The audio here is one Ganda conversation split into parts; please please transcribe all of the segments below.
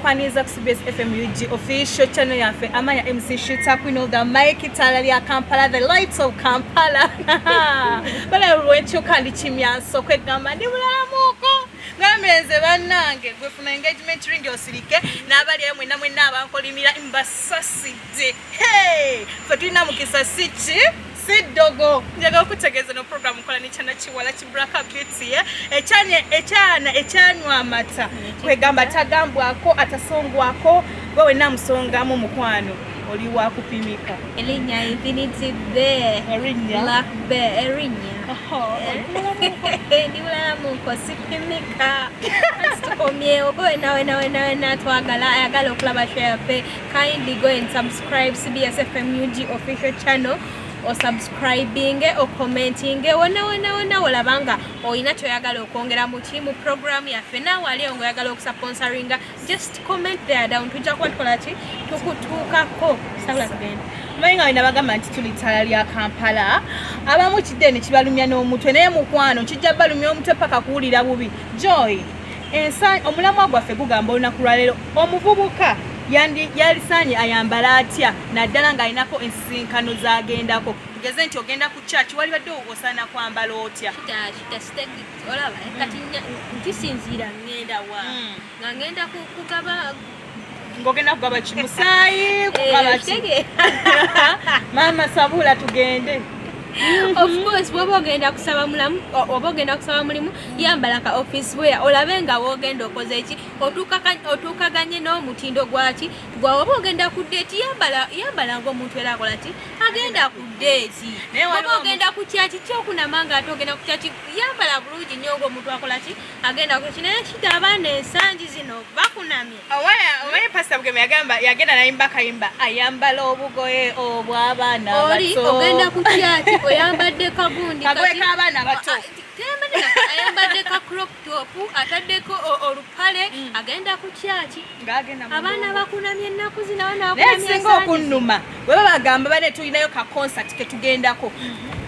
Kwaniza CBS FM UG official channel yafe amanya MC Shita Queen of the Mic Italia Kampala the lights of Kampala bale rwencho kandi chimyanso kwegamba ndi bulalamuko ngameze bannange gwefuna engagement ring osirike n'abali emwe namwe n'abankolimira imbasaside hey fatuna mukisasichi Sidogo njaga kutegeza no program kola ni chana chiwala chibraka beauty echanywa amata kwegamba tagambwako atasongwako gwe namusonga mu mukwano oli wa kupimika Elinya Infinity Bear Black Bear Elinya ni wala muko sipimika tukomye ogo na twagala ayagala okulaba share kindly go and subscribe CBS FM UG official channel or subscribing or commenting wona olabanga oyina kyoyagala okwongera mu team program yaffe nawe ali ongoyagala okusponsoringa just comment there down tujja kwatukola ki tukutuukako sabula tugenda mayinga wina bagamba nti tuli ttala lya Kampala abamu kidde ne kibalumya n'omutwe naye mukwano kijja balumya omutwe paka kuwulira bubi Joy omulamwa gwaffe gugamba olunaku lwaleero omuvubuka yalisanye ayambala atya naddala ng'alinako ensinkano z'agendako tugeze nti ogenda ku church wali badde osana kwambala otya olaba kati ntisinziira ngenda wa nga ngenda kugaba ngogenda kugaba kimusaayi kugaba mama sabula tugende of course woba ogenda kusaba mulimu yambala ka office wear olabe nga wogenda okoze eki otuukaganye n'omutindo gwaki gwa woba ogenda ku date yambala ng'omuntu era akola ki agenda ku date woba ogenda ku kyaki kyokunamanga ate ogenda ku kyaki yambala bulungi nnyo ng'omuntu akola ki agenda ku kinaye kita abaana ensangi zino bakunamye owaye pastor Bugeme yagenda nayimba kayimba ayambala obugoye obw'abaana oli ogenda ku kyaki oyambadde kagundi k'abaana bato ayambadde ka crop top ataddeko olupale agenda ku kyaki abaana bakunamye ennaku zino singa okunnuma bwe babagamba bane tulinayo ka concert ke tugendako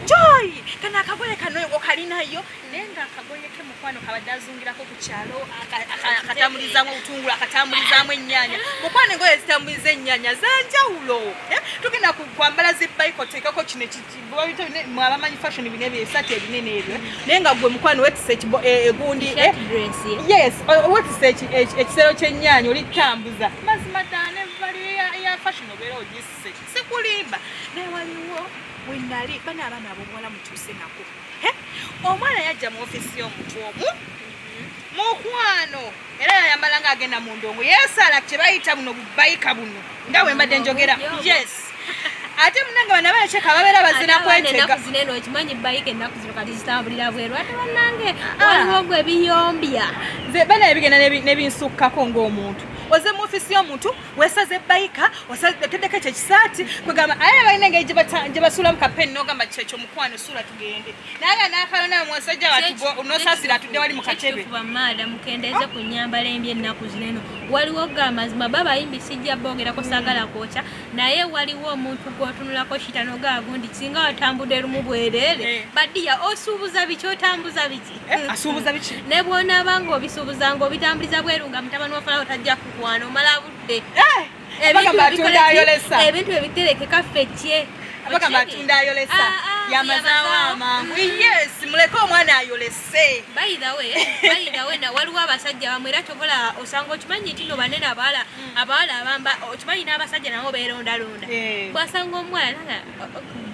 Joy kana akagoye kano okalinayo naye nga akagoye ke mukwano kabadde azungirako ku kyalo akatambulizamu obutungulu akatambulizamu ennyaanya mukwano ngoye zitambuliza ennyaanya zanjawulo tugenda kwambala zibbayiko oteekako kino mwabamanyi fashion bino ebyesati ebinene ebyo naye nga gwe mukwano wetise egundi yes wetise ekisero ky'ennyaanya olitambuza mazima ddala nevali ya fashion obeera ogisse sikulimba naye waliwo wenali bana abaana abomuwala mutuuse nako omwana yajja mu ofisi y'omuntu omu mukwano era yayambala ng'agenda mu ndongo yeesala kye bayita buno bubayika buno nga we mbadde njogera yes ate munange bana balekeka babeera bazina kwetega zineno okimanyi bayika ennaku zino kati zitambulira bweru ate bannange waliwo gwe biyombya bana ebigenda nebinsukkako ng'omuntu oze mu ofisi y'omuntu wesaze bayika oteddeko ekyo ekisaati kwegamba aye balina engeri gye basuulamu kapeni n'ogamba kyekyo mukwano suula tugende naye n'akalona musajja nosaasira atudde wali mu katebe bamaada mukendeeze ku nnyambala embi ennaku zineno waliwo gamazima babayimbi sijja bogerako saagala kwokya naye waliwo omuntu gw'otunulako shita n'ogaagundi singa watambudde lumu bwereere baddiya osuubuza biki otambuza biki asuubuza biki ne bw'onaaba ng'obisuubuza ng'obitambuliriza bweru nga mutabani wa Falaawo tajja kukwano omala budde ebintu ebiterekeka ffekye abagamba atunda ayolesa yamazaawo amangu yes muleke omwana ayolese by the way na waliwo abasajja bamwe era kyobola osanga okimanyi nti no banene abawala abamba okimanyi n'abasajja nabo beerondalonda bwasanga omwana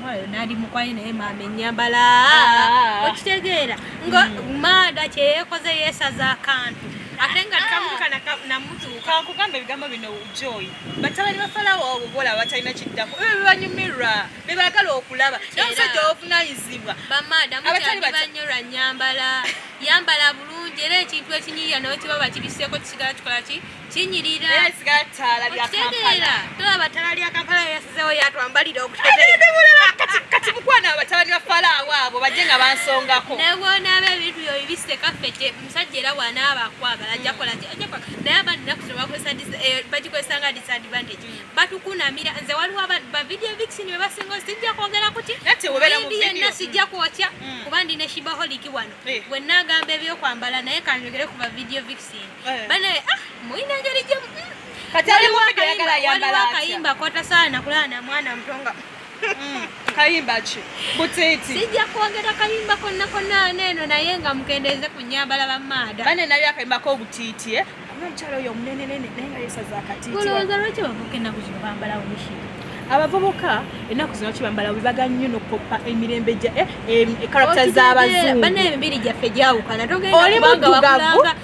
oyo nali mukwani naye maama ennyambala okitegeera nga maada kyeyeekoze yeesaza akantu ate nga kamukana namutuuka kankugamba ebigambo bino Joy batabani ba Falaawo obubola batalina kiddako ebyo bibanyumirwa bebaagala okulaba n'omusajja w'obuvunaanyizibwa bamaada mukyali banyolwa nnyambala yambala bulungi era ekintu ekinyirira nawe kiba bakibiseeko kisigala kikola ki kinyirira era kisigala ttaala lya Kampala tolaba ttaala lya Kampala yasizeewo yatwambalira kati mukwano abatabani ba Falaawo abo bajje nga bansongako ne bwonaaba ebintu byo bibiseka ffete musajja era bw'anaaba akwagala ajja kukola ki naye abandi naku zino bagikozesa nga disadvantage batukunamira nze waliwo ba video vixen bwe basinga sijja kwogera kuti yimbi yenna sijja kwokya kuba ndi ne shibaholiki wano bwe nagamba ebyokwambala naye kanjogere ku ba video vixen bane muyina engeri gye kati ali mu video yagala yambala atya kayimba kotasaana kulala na mwana mtonga kayimba ki butiti sijja kwogera kayimba konna neno naye nga mukendeze ku nyambala bamaada bane naye akayimba ko butiti omukyalo oyo omunene naye nga yesaza akatiti olowooza lwaki bavuka ennaku zino bambala omushi abavubuka ennaku zino kibambala webaga nnyo nokoppa emirembe character z'abazungu bana emibiri gyaffe gyawukana togenda kubanga wakulanga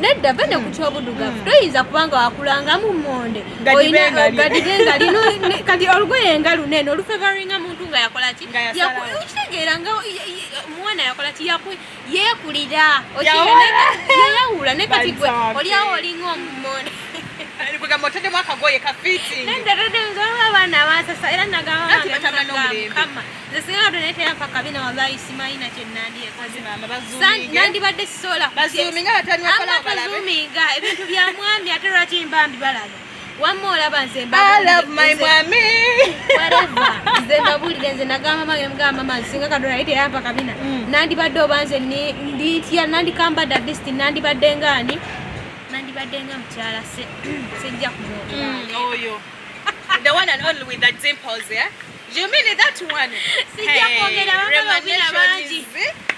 nedda bane ku kyobudugavu toyinza kubanga wakulangamu mmonde gadibenga lino kati olugoye nga lunene olufevaringa muntu nga yakola ki ukitegeera nga omwana yakola ki yeekulira yeyawula ne kati gwe oliawo olinga omummonde kugamba otademu akagoye kafiti abaana abasasa era nagambakama zesinga tonetera mpaka bina wallahi simayina kyenandiyekazimandibadde sisobola kuzuminga ebintu bya mwami ate lwaki mbambi balaga wamma olaba nze mbabulire nze nagamba mama singa kadola yitera mpaka bina nandibadde oba nze nditya nandikambadde adist nandibadde ngaani nandibadde nga mukyala sejja oyo the one and only with the dimples, yeah? You mean that one?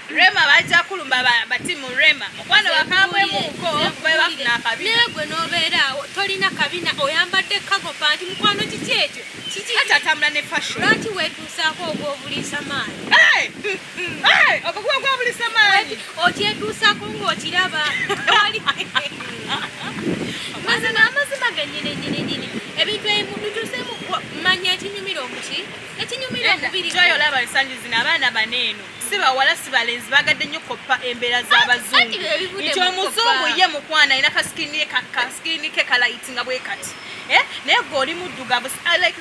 Rema baja kulumba batimu Rema. Okwana bakabwe muko bafuna akabina. Negwe nobeera tolina kabina oyambadde kago panti mukwano kiki ekyo? Kiki atatambula ne fashion. Lwaki weetuusaako ogw'obulisa maanyi? Ogw'obulisa maanyi. Okyetuusaako ng'okiraba. Amazima gennyini ebintu ebimu bituusemu manya ekinyumira omuki ekinyumira omubiri olaba ensangi zino abaana baneeno si bawala si balenzi bagadde nnyo koppa embeera z'abazungu nti omuzungu ye mukwana alina kasikini ke kalayitinga bwe kati naye gwe oli muddugavu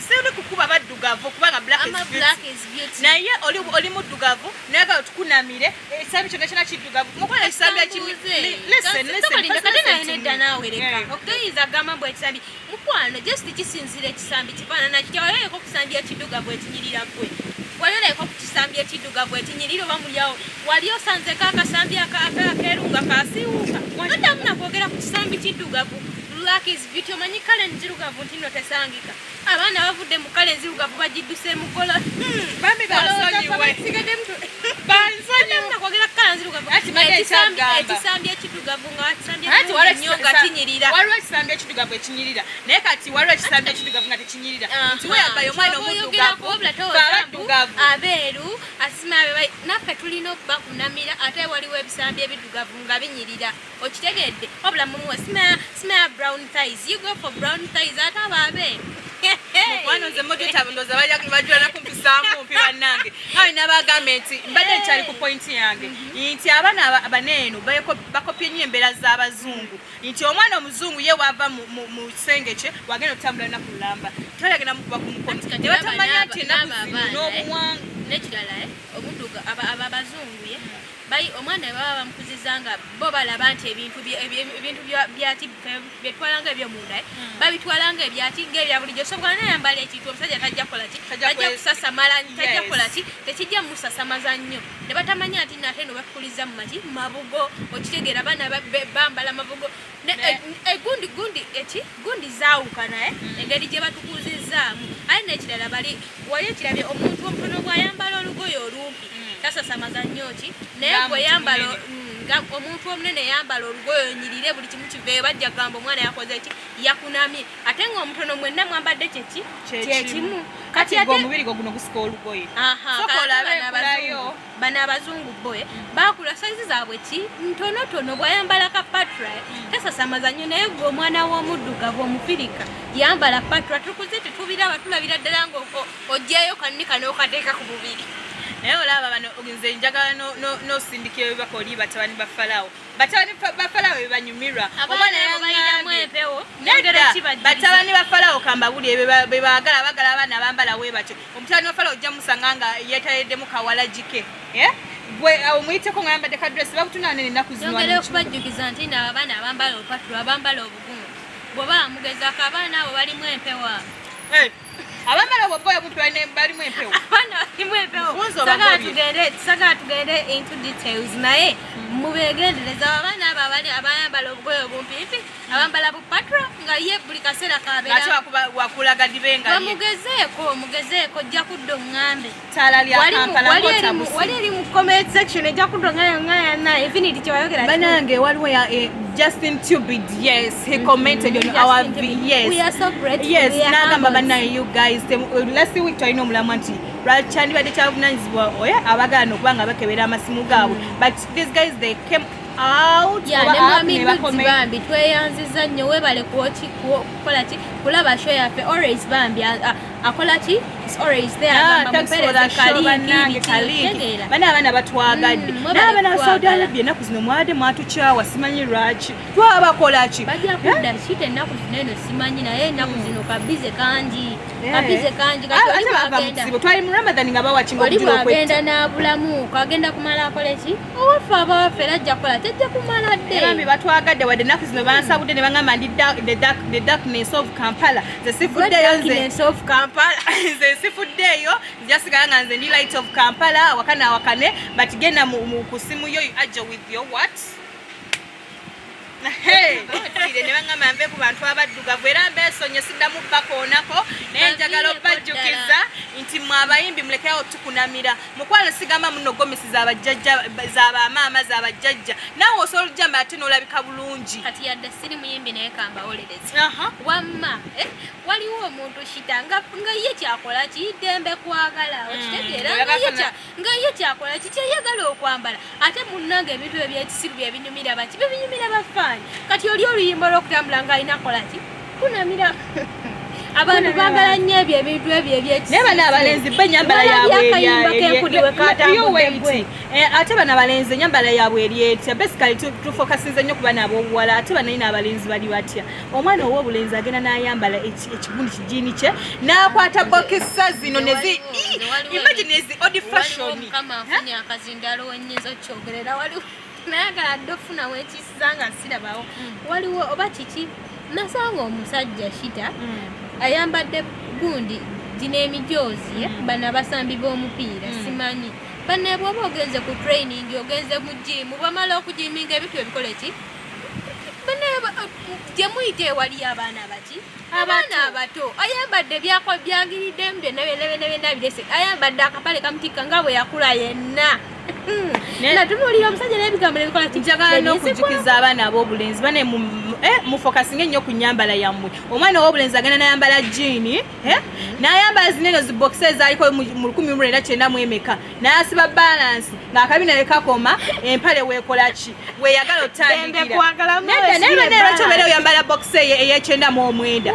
sioli kukuba baddugavu kubanga black is beauty naye oli muddugavu naye gala tukunamire ekisambi kyonna kyonna kiddugavu mukwana ekisambi nedda naawe leka okutoyinza gamba mbw ekisambi mukwano just kisinzira ekisambi kifaanana kitya walayeko okusambi ekiddugavu ekinyirira gwe waloleko ku kisambi ekiddugavu ekinyirira oba mulyawo wali osanzeko akasambi akeeru nga kasiiwuuka oddamu nakwogera ku kisambi kiddugavu black is beauty omanyi kale enzirugavu nti nno tesangika abaana bavudde mu kale enzirugavu bagidduse mukola bambi bansonyiwe nakwogera kale enzirugavu ekisambi ekiddugavu nga kisambi nga kinyirira waliwo ekisambi ekiddugavu ekinyirira naye kati waliwo ekisambi ekiddugavu nga tekinyirira nti weyambaye omwana omuddugavu abaddugavu abeeru asimabe naffe tulina okubakunamira ate waliwo ebisambi ebiddugavu nga binyirira okitegedde wabula mumuwe smell brown thighs you go for brown thighs ate ababeeru mukwano nze mojotabundoza bajula kumpisaamu mpi bannange nawe nabagambe nti mbadde nkyali ku pointi yange nti abaana abaneeno bakopye nnyo embeera z'abazungu nti omwana omuzungu ye wava mu kisenge kye wagenda otambula lunaku lulamba tolagenda mukuba ku mukono tebatamanya nti enaku zino n'obuwanga nekirala omudduga abazungu ye omwana baba bamukuziza nga bo balaba nti ebintu byati byetwalanga ebyomunda babitwalanga ebyati ng'ebya bulijjo sobola nayambala ekintu omusajja tajja kukola ki tajja kusasamala tajja kukola ki tekijja musasamaza nnyo ne batamanya nti nate no bakuliza mu maki mabugo okitegeera abaana bambala mabugo gundi zaawukana engeri gye batukuzizaamu aye nekirala wali ekirabye omuntu omutono gwayambala olugoye olumpi tasasamaza nnyo ki naye gwe yambala omuntu omunene yambala olugoye onyirire buli kimu kiveeyo bajja gamba omwana yakoze eki yakunamye ate nga omutono mwenna mwambadde kyekimu kati omubiri gwo guno gusika olugoye bano abazungu boye bakula saizi zaabwe ki ntonotono bwayambala ka patra tasasamaza nnyo naye gwe omwana w'omuddugavu omufirika yambala patra tukuze tetubiraba tulabira ddala nga ojjayo kannika n'okateeka ku mubiri naye olaba bano nze njagala n'osindikira ebibaka oli batabani ba Falawo bebanyumirwa batabani ba Falawo kambabuli bebaagala bagala abaana abambala we batyo omutabani wa Falawo ojja musanga nga yeetaleddemu kawalagike gwe omuyiteko nga yambadde kadresi bakutunda nene ennaku ziyongere okubajjukiza nti nabo abaana abambala opatula abambala obugumu bw'oba mugezaako abaana abo balimu empewa abambala obugoye balimu empewo sagala tugende into details naye mubegendereza abaana abo abayambala obugoye obumpimpi abambala bu patra nga ye buli kaseera kabera ate wakulaga dibenga mugezeeko jja kuddo ngambe tala lya Kampala wali eri mu comment section ejja kuddo ngayana infinity kyewayogera banange waliwo ya Justin Tubid, yes, he commented on our yes. We are so grateful. Yes, nagamba banaye you guys. Last week twalina omulamu nti Rachandi badde kyavunanyizibwa oya abagana okubanga bakebera amasimu gaabwe. But these guys they came out bambi tweyanziza nnyo webale kukola ki kulaba show yaffe always bambi akola ki is always there mupereza kaliki bana abana batwagadde n'abana ba Saudi Arabia naku zino mwade mwatukyawa simanyi lwaki twabakola ki bajja kudda kite naku zino simanyi naye naku zino kabize kanji ate twali mu Ramadan nga bawakinga obujula okwetta agenda n'abulamu kagenda kumala akole ki owafe abawaffe ajja kukola tejja kumala dde bambi batwagadde wadde naku zino bansabudde ne bangamba ndi the darkness of Kampala nze sifuddeyo nze sifuddeeyo njasigala nga nze ndi light of Kampala awakane but genda mu kusimu yo ajja with your what tire ne bangamba nve ku bantu abaddugavu era mbeesonye siddamu bakoonako naye njagala obajjukiza nti mwe abayimbi mulekerawo tukunamira mukwano sigamba muno gomesi z'abajjajja z'abamaama z'abajjajja naawe osobola ojjamba ate n'olabika bulungi kati yadde siri muyimbi naye kambawolereza wamma waliwo omuntu shita nga ye kyakola kiddembe kwagala okitegeera nga ye kyakola kikyeyagala okwambala ate munnange ebintu ebyekisiru byebinyumira baki bebinyumira bafaanyi kati oli oluyimba olw'okutambula ng'alinakola ki kunamira abantu baagala nnyo ebyo ebintu ebyo ebyekisiru naye bano abalenzi bo ennyambala yaabwe ate bano abalenzi ennyambala yaabwe eri etya basically tufokasinze nnyo ku bana ab'obuwala ate banayina abalenzi bali batya omwana ow'obulenzi agenda n'ayambala ekigundi kijiini kye n'akwata bokisa zino imagine ezi old fashion akazindalo wenyinza okyogerera waliwo nayagala dde ofunawo ekisa nga sirabawo waliwo oba kiki nasanga omusajja shita ayambadde gundi gino emijoozi bano abasambi b'omupiira simanyi banne bwoba ogenze ku training ogenze mu jimu bamala okujiminga ebintu ebikole ki gyemuyita ewali abaana abato ayambadde byagiriddemu byonna birese ayambadde akapale kamutikka nga bwe yakula yenna natunuulira omusajja n'ebigambo nebikola njagala n'okujjukiza abaana ab'obulenzi bane mufokasinga ennyo ku nnyambala yammwe omwana ow'obulenzi agenda n'ayambala jiini n'ayambala zineno zibokisi ezaaliko mu 1990 n'asiba balansi ng'akabina ne kakoma empale weekola ki weeyagala otandikira naye baneera kyobeera oyambala bokisi ey'ekyenda-mu-omwenda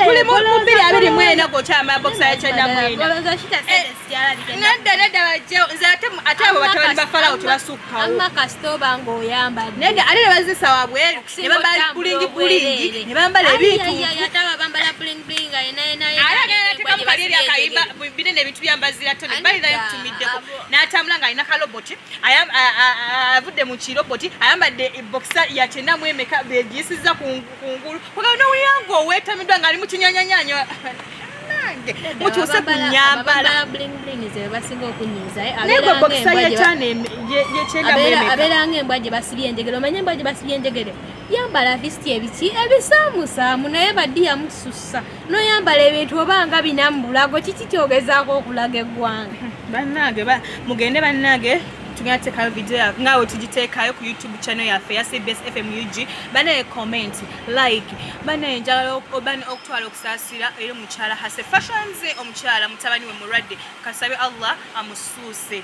tuli mu 2024 gwokyambala bokisi ey'ekyenda-mu-mwenda nedda bajjeo nze ate abo batabani ba Falawo tebasukkawo amma kasitoba ng'oyambadde nedda ate ne bazisa wabweru ne bambala bulingi ne bambala ebintu binene ebintu byambazira tone balirayo kutumiddeko n'atambula ng'alina kaloboti avudde mu kiroboti ayambadde bokisa ya 90 begiyisizza kungulu n'owulira ng'oweetamiddwa ng'ali mu kinyanyanyanya mukyuse ku nnyambala naye gwe bokisa abeera ng'embwa gye basibye enjegere omanye embwa gye basibye enjegere yambala visiti ebiki ebisaamusaamu naye baddi yamusussa n'oyambala ebintu obanga binamu bulago kiki kyogezaako okulaga eggwanga bannange mugende bannange tugenda teekayo video ngaawe tugiteekayo ku YouTube channel yaffe ya CBS FM UG banaye comment like banaye njagala okutwala okusaasira eri omukyala Hase Fashions omukyala mutabani we mulwadde kasabe Allah amusuuse